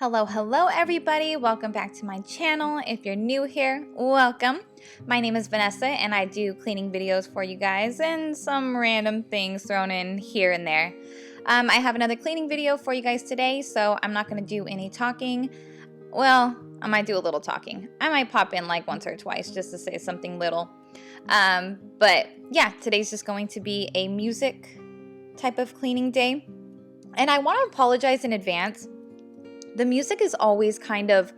Hello everybody, welcome back to my channel. If you're new here, welcome. My name is Vanessa and I do cleaning videos for you guys and some random things thrown in here and there. I have another cleaning video for you guys today, so I'm not going to do any talking. Well, I might do a little talking. I might pop in like once or twice just to say something little. But yeah, today's just going to be a music type of cleaning day. And I want to apologize in advance. The music is always kind of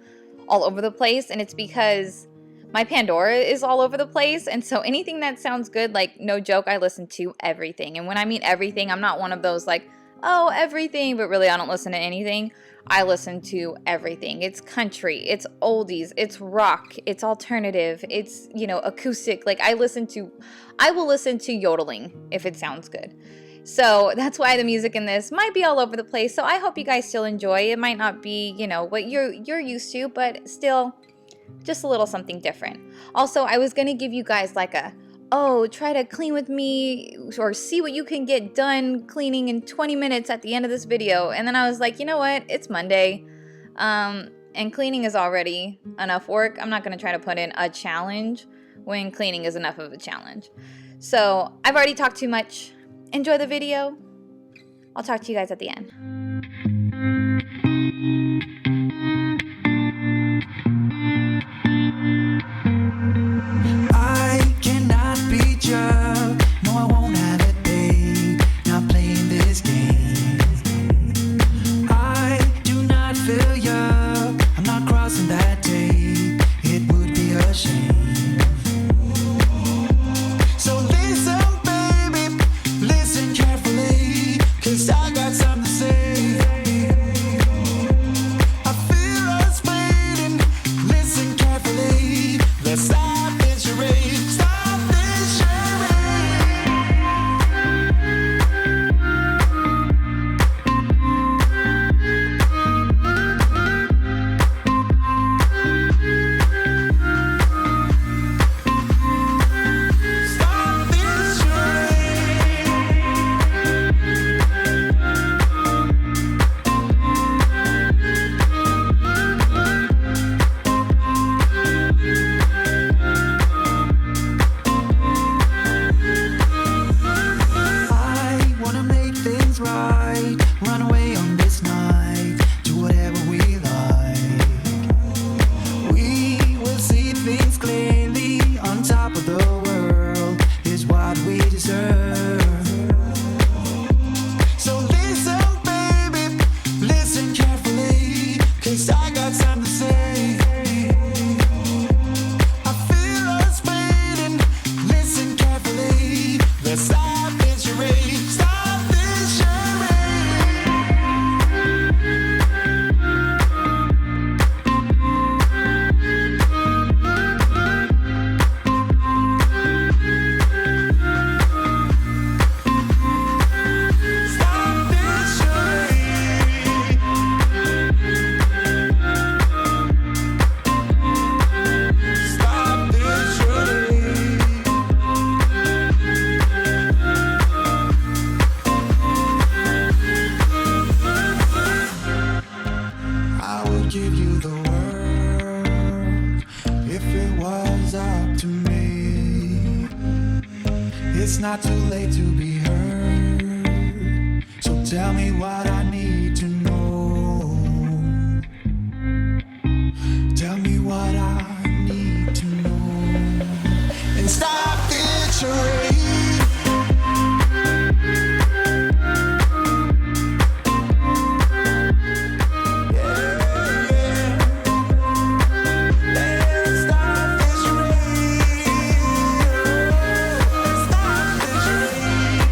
all over the place, and it's because my Pandora is all over the place, and so anything that sounds good, like no joke, I listen to everything. And when I mean everything, I'm not one of those like, oh, everything, but really I don't listen to anything. I listen to everything. It's country, it's oldies, it's rock, it's alternative, it's, acoustic. Like I will listen to yodeling if it sounds good. So that's why the music in this might be all over the place. So I hope you guys still enjoy. It might not be, what you're used to, but still just a little something different. Also, I was going to give you guys like try to clean with me or see what you can get done cleaning in 20 minutes at the end of this video. And then I was like, you know what? It's Monday. And cleaning is already enough work. I'm not going to try to put in a challenge when cleaning is enough of a challenge. So I've already talked too much. Enjoy the video. I'll talk to you guys at the end. I cannot beat you. No, I won't have it, babe. Not playing this game. I do not feel you. I'm not crossing that tape. It would be a shame. So listen, baby, listen carefully, 'cause I got something to say. I feel us fading. Listen carefully. Let's stop this charade. Stop this charade. Stop this charade. I wanna make things right. Run away on this night. Do whatever we like. We will see things clearly. On top of the world is what we deserve. So listen, baby, listen carefully, 'cause I got something to say. I feel us fading. Listen carefully. Let's stop this charade. Stop this charade. Stop this charade. Stop this charade. I would give you the world if it was up to me. It's not too late to be heard, so tell me what I need to know. Tell me what I need to know. And stop this charade. Let's stop this charade. Stop this charade.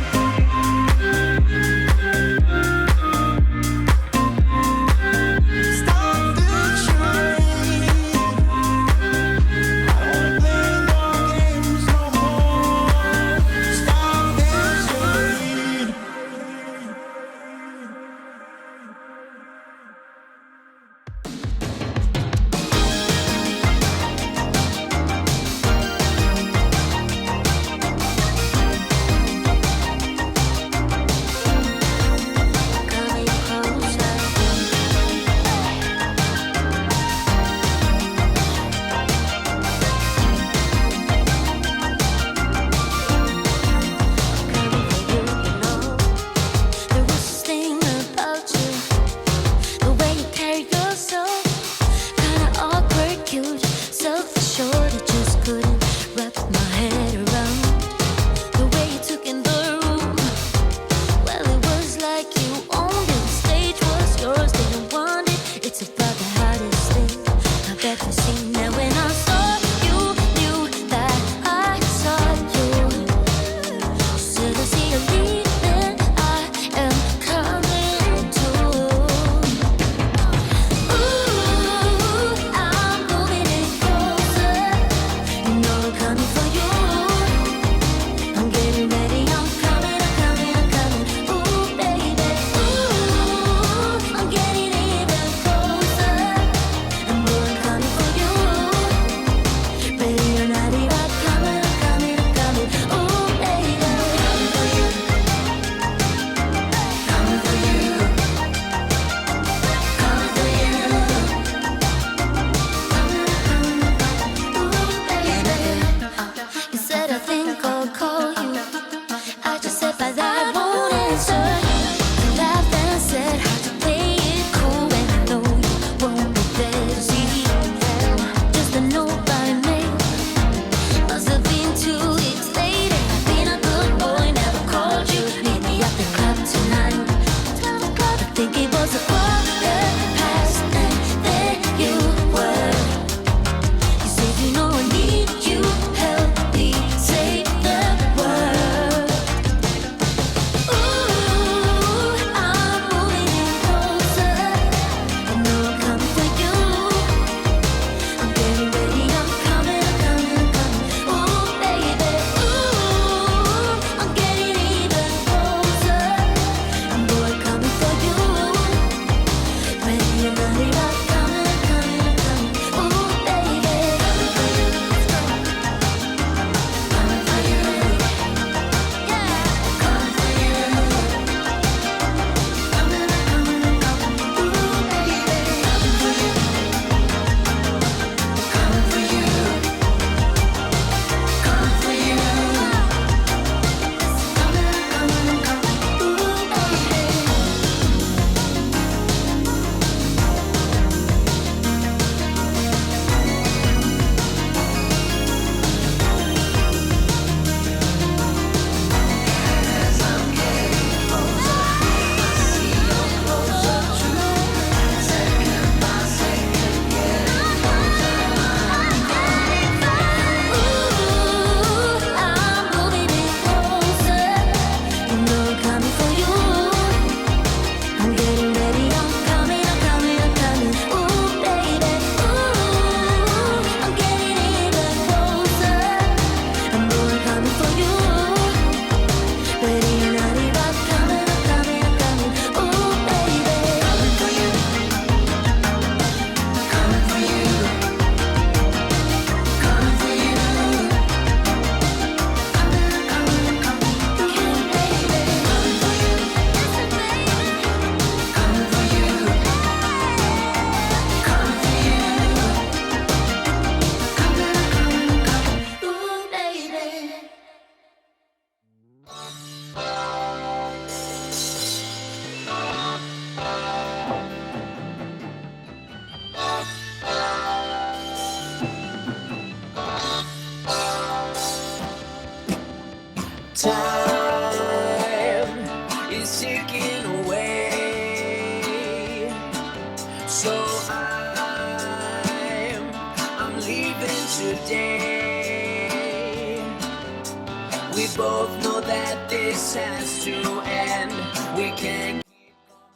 both know that this has to end. We can't.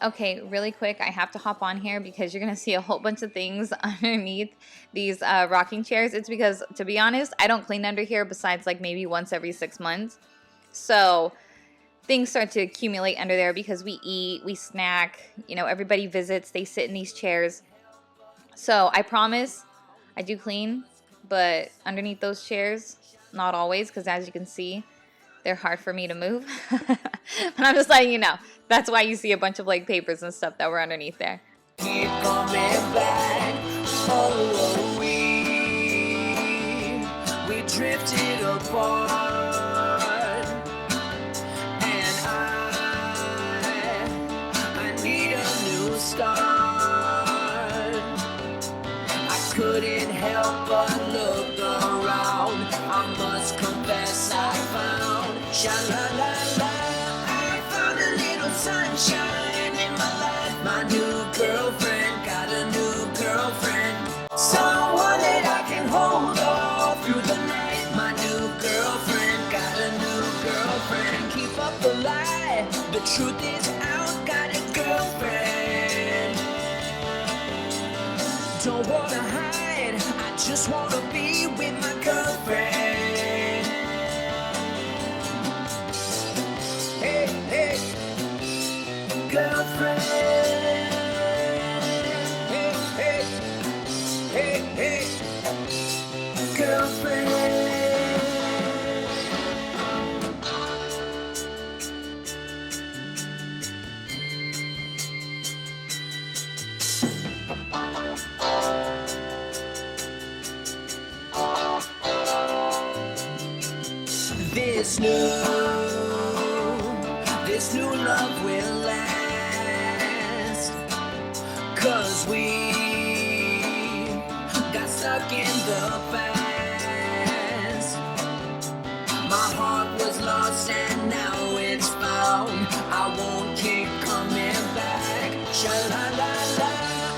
Okay, really quick, I have to hop on here because you're going to see a whole bunch of things underneath these rocking chairs. It's because, to be honest, I don't clean under here besides like maybe once every 6 months. So things start to accumulate under there because we eat, we snack, you know, everybody visits, they sit in these chairs. So I promise I do clean, but underneath those chairs, not always, because as you can see, they're hard for me to move. But I'm just letting you know. That's why you see a bunch of like papers and stuff that were underneath there. Keep coming back. Oh, we drifted apart, and I need a new start. I couldn't help but look around. I must confess I found sha-la-la-la. I found a little sunshine in my life. My new girlfriend got a new girlfriend. Someone that I can hold all through the night. My new girlfriend got a new girlfriend. Keep up the lie, the truth is out. Got a girlfriend. Don't wanna hide, I just wanna be with my girlfriend. Hey, hey, girlfriend. Hey, hey, hey, hey, girlfriend. This new love will last, 'cause we got stuck in the past. My heart was lost and now it's found. I won't keep coming back. Sha-la-la-la.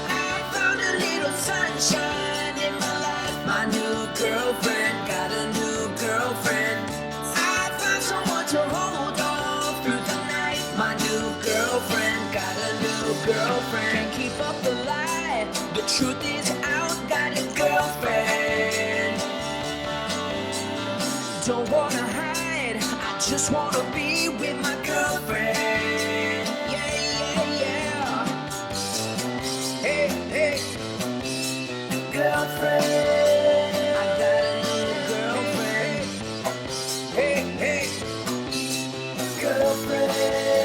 I found a little sunshine in my life. My new girlfriend got a new girlfriend. I found someone to hold on through the night. My new girlfriend got a new girlfriend. Keep up the lie, the truth is out. Got a girlfriend. Don't wanna hide, I just wanna be with my girlfriend. Yeah, yeah, yeah. Hey, hey, girlfriend. I got a new girlfriend. Hey, hey, girlfriend.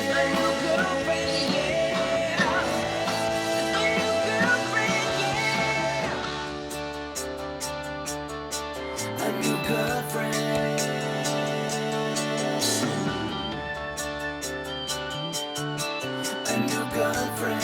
A new girlfriend, yeah. A new girlfriend, yeah. A new girlfriend. A new girlfriend.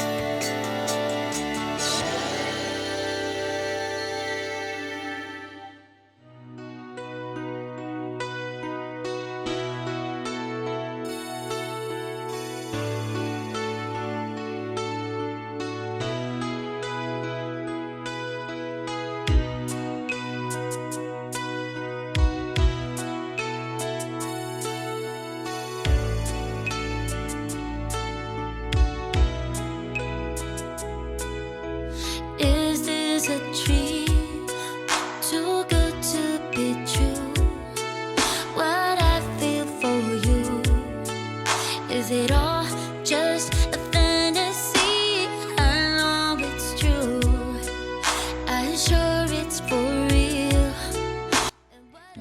Is this a dream? Too good to be true. What I feel for you, is it all just a fantasy? I know it's true, I'm sure it's for real.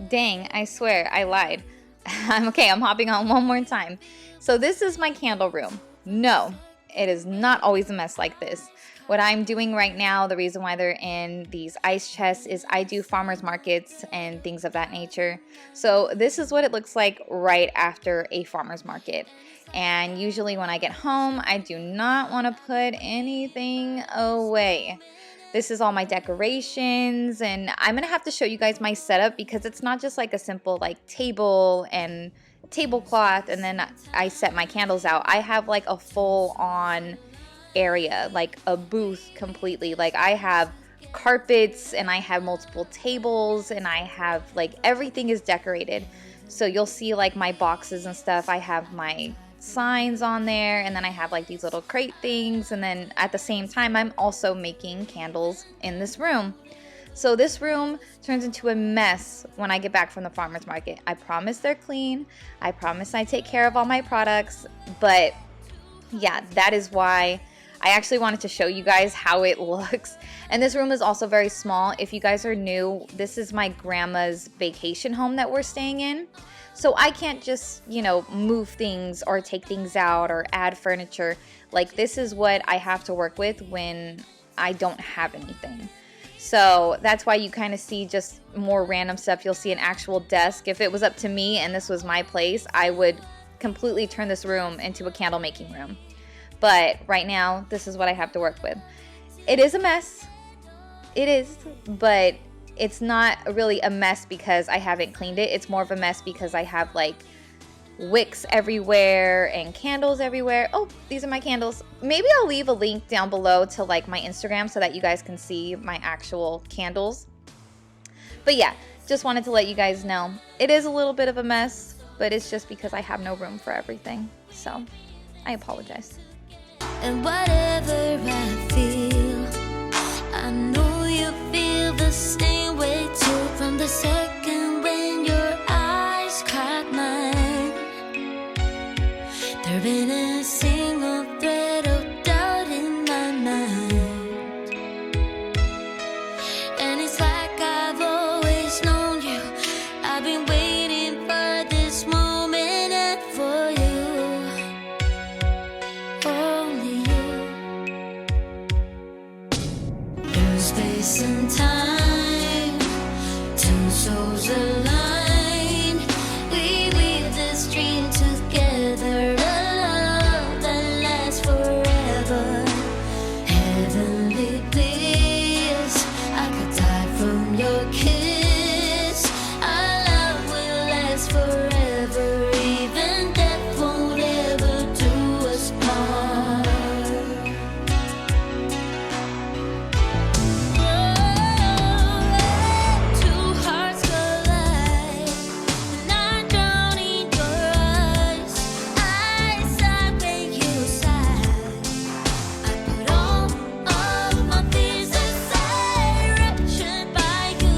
Dang, I swear, I lied. I'm hopping on one more time. So this is my candle room. No, it is not always a mess like this. What I'm doing right now, the reason why they're in these ice chests is I do farmers markets and things of that nature. So this is what it looks like right after a farmers market. And usually when I get home, I do not want to put anything away. This is all my decorations, and I'm going to have to show you guys my setup because it's not just like a simple like table and tablecloth and then I set my candles out. I have like a full on area, like a booth completely. Like I have carpets and I have multiple tables and I have like everything is decorated. So you'll see like my boxes and stuff. I have my signs on there, and then I have like these little crate things, and then at the same time I'm also making candles in this room. So this room turns into a mess when I get back from the farmer's market. I promise they're clean. I promise I take care of all my products. But yeah, that is why I actually wanted to show you guys how it looks. And this room is also very small. If you guys are new, this is my grandma's vacation home that we're staying in. So I can't just, you know, move things or take things out or add furniture. Like, this is what I have to work with when I don't have anything. So that's why you kind of see just more random stuff. You'll see an actual desk. If it was up to me and this was my place, I would completely turn this room into a candle making room. But right now, this is what I have to work with. It is a mess. It is, but it's not really a mess because I haven't cleaned it. It's more of a mess because I have like wicks everywhere and candles everywhere. Oh, these are my candles. Maybe I'll leave a link down below to like my Instagram so that you guys can see my actual candles. But yeah, just wanted to let you guys know it is a little bit of a mess, but it's just because I have no room for everything. So I apologize. And whatever I feel, I know you feel the same way too. From the second when your eyes caught mine, there ain't a single thread of doubt in my mind. And it's like I've always known you. I've been waiting for this moment and for you, only you. Through space and time, two souls align. We weave this dream together, a love that lasts forever. Heavenly bliss, I could die from your kiss. Our love will last forever, even death won't ever do us part. Two hearts collide, and I drown in your eyes. I sigh when you sigh. I put all of my fears aside, raptured by you,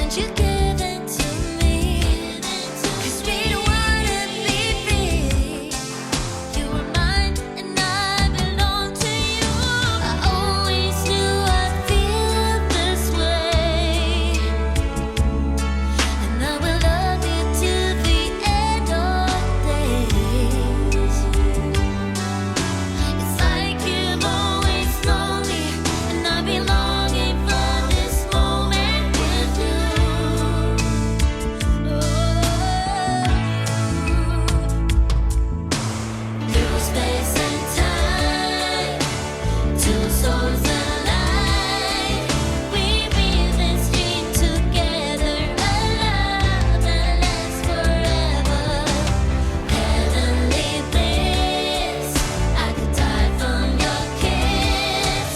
and you give it to me. 'Cause we don't wanna be free. You are mine and I belong to you. I always knew I'd feel this way, and I will love you till the end of days. It's like you've always known me, and I've been longing for this moment with you. Through space and time, two souls align. We weave this dream together, a love that lasts forever. Heavenly bliss, I could die from your kiss.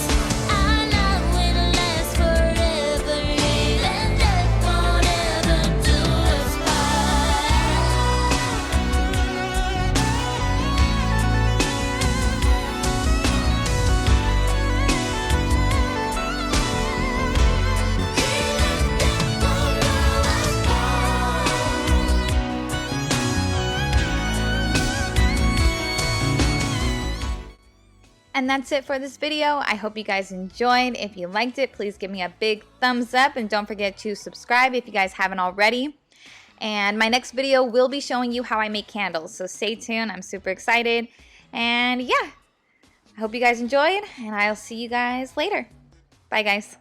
Our love will last forever, even death won't ever do us part. And that's it for this video. I hope you guys enjoyed. If you liked it, please give me a big thumbs up, and don't forget to subscribe if you guys haven't already. And my next video will be showing you how I make candles, so stay tuned. I'm super excited. And yeah, I hope you guys enjoyed, and I'll see you guys later. Bye, guys.